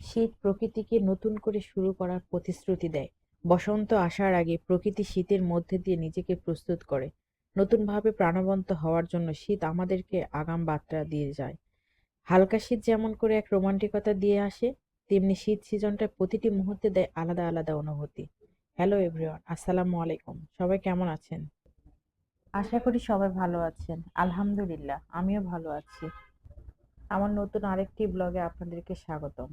শীত প্রকৃতিকে নতুন করে শুরু করার প্রতিশ্রুতি দেয়। বসন্ত আসার আগে প্রকৃতি শীতের মধ্যে দিয়ে নিজেকে প্রস্তুত করে। নতুনভাবে প্রাণবন্ত হওয়ার জন্য শীত আমাদেরকে আগাম বার্তা দিয়ে যায়। হালকা শীত যেমন করে এক রোমান্টিকতা দিয়ে আসে, তেমনি শীত সিজনটা প্রতিটি মুহূর্তে দেয় আলাদা আলাদা অনুভূতি। হ্যালো এভরিওয়ান, আসসালামু আলাইকুম। সবাই কেমন আছেন? আশা করি সবাই ভালো আছেন। আলহামদুলিল্লাহ, আমিও ভালো আছি। আমার নতুন আরেকটি ব্লগে আপনাদেরকে স্বাগতম।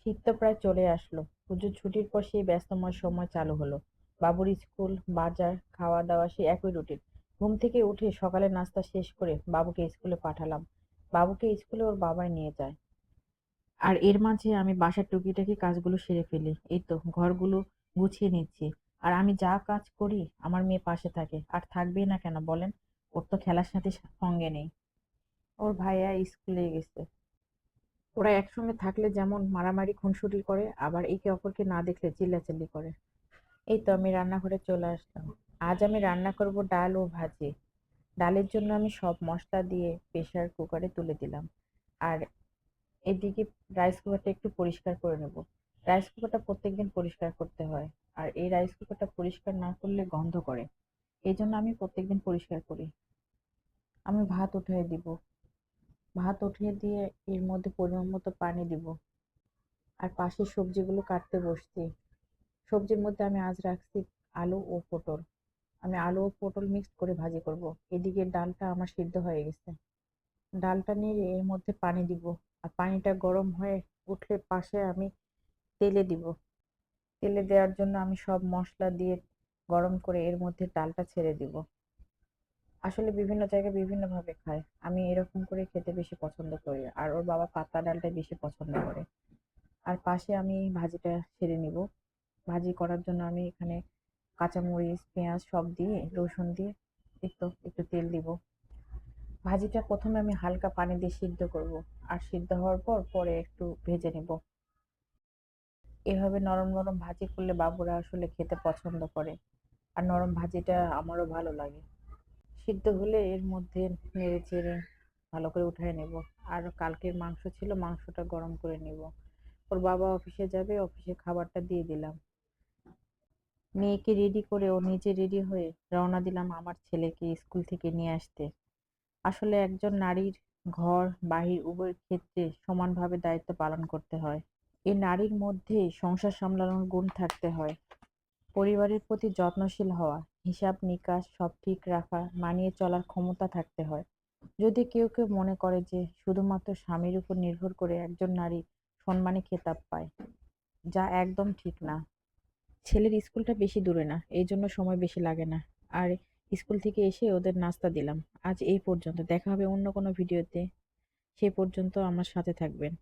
শীত তো প্রায় চলে আসলো। পুজোর ছুটির পর সেই ব্যস্তময় সময় চালু হলো। বাবুর স্কুল, বাজার, খাওয়া দাওয়া সেই একই রুটিন। ঘুম থেকে উঠে সকালের নাস্তা শেষ করে বাবুকে স্কুলে পাঠালাম। বাবুকে স্কুলে ওর বাবাই নিয়ে যায়। আর এর মাঝে আমি বাসার টুকিটাকি কাজগুলো সেরে ফেলি। এই তো ঘরগুলো গুছিয়ে নিচ্ছি। আর আমি যা কাজ করি আমার মেয়ে পাশে থাকে। আর থাকবেই না কেন বলেন? ওর তো খেলার সাথে সঙ্গে নেই। ওর ভাইয়া স্কুলে গেছে। ওরা একসঙ্গে থাকলে যেমন মারামারি খুনসুটি করে, আবার একে অপরকে না দেখলে চিল্লাচিল্লি করে। এই তো আমি রান্নাঘরে চলে আসলাম। আজ আমি রান্না করব ডাল ও ভাজি। ডালের জন্য আমি সব মশলা দিয়ে প্রেসার কুকারে তুলে দিলাম। আর এদিকে রাইস কুকারটা একটু পরিষ্কার করে নেব। রাইস কুকারটা প্রত্যেকদিন পরিষ্কার করতে হয়। আর এই রাইস কুকারটা পরিষ্কার না করলে গন্ধ করে। এই জন্য আমি প্রত্যেকদিন পরিষ্কার করি। আমি ভাত উঠিয়ে দিব। ভাত উঠিয়ে দিয়ে এর মধ্যে পরিমাণ মতো পানি দিব। আর পাশে সবজিগুলো কাটতে বসছি। সবজির মধ্যে আমি আজ রাখছি আলু ও পটল। আমি আলু ও পটল মিক্সড করে ভাজি করব। এদিকে ডালটা আমার সিদ্ধ হয়ে গেছে। ডালটা নিয়ে এর মধ্যে পানি দিব। আর পানিটা গরম হয়ে উঠলে পাশে আমি তেলে দিব। তেলে দেওয়ার জন্য আমি সব মশলা দিয়ে গরম করে এর মধ্যে ডালটা ছেড়ে দিব। আসলে বিভিন্ন জায়গায় বিভিন্ন ভাবে খায়। আমি এরকম করে খেতে বেশি পছন্দ করি। আর ওর বাবা পাতলা ডালটাই বেশি পছন্দ করে। আর পাশে আমি ভাজিটা সেরে নিব। ভাজি করার জন্য আমি এখানে কাঁচামরিচ, পেঁয়াজ সব দিয়ে, রসুন দিয়ে একটু তেল দিব। ভাজিটা প্রথমে আমি হালকা পানি দিয়ে সিদ্ধ করব। আর সিদ্ধ হওয়ার পর পরে একটু ভেজে নেব। এভাবে নরম নরম ভাজি করলে বাবুরা আসলে খেতে পছন্দ করে। আর নরম ভাজিটা আমারও ভালো লাগে। সিদ্ধ হলে এর মধ্যে নেড়ে চেড়ে ভালো করে উঠায় নেব। আর কালকের মাংস ছিল, মাংসটা গরম করে নেব। ওর বাবা অফিসে যাবে, অফিসে খাবারটা দিয়ে দিলাম। মেয়েকে রেডি করে ও নিজে রেডি হয়ে রওনা দিলাম আমার ছেলেকে স্কুল থেকে নিয়ে আসতে। আসলে একজন নারীর ঘর বাহির উভয় ক্ষেত্রে সমানভাবে দায়িত্ব পালন করতে হয়। এই নারীর মধ্যে সংসার সামলানোর গুণ থাকতে হয়, পরিবারের প্রতি যত্নশীল হওয়া, হিসাব নিকাশ সব ঠিক রাখা, মানিয়ে চলার ক্ষমতা থাকতে হয়। যদি কেউ কেউ মনে করে যে শুধুমাত্র স্বামীর উপর নির্ভর করে একজন নারী সম্মানী খেতাব পায়, যা একদম ঠিক না। ছেলের স্কুলটা বেশি দূরে না, এই জন্য সময় বেশি লাগে না। আর স্কুল থেকে এসে ওদের নাস্তা দিলাম। আজ এই পর্যন্ত, দেখা হবে অন্য কোনো ভিডিওতে। সে পর্যন্ত আমার সাথে থাকবেন।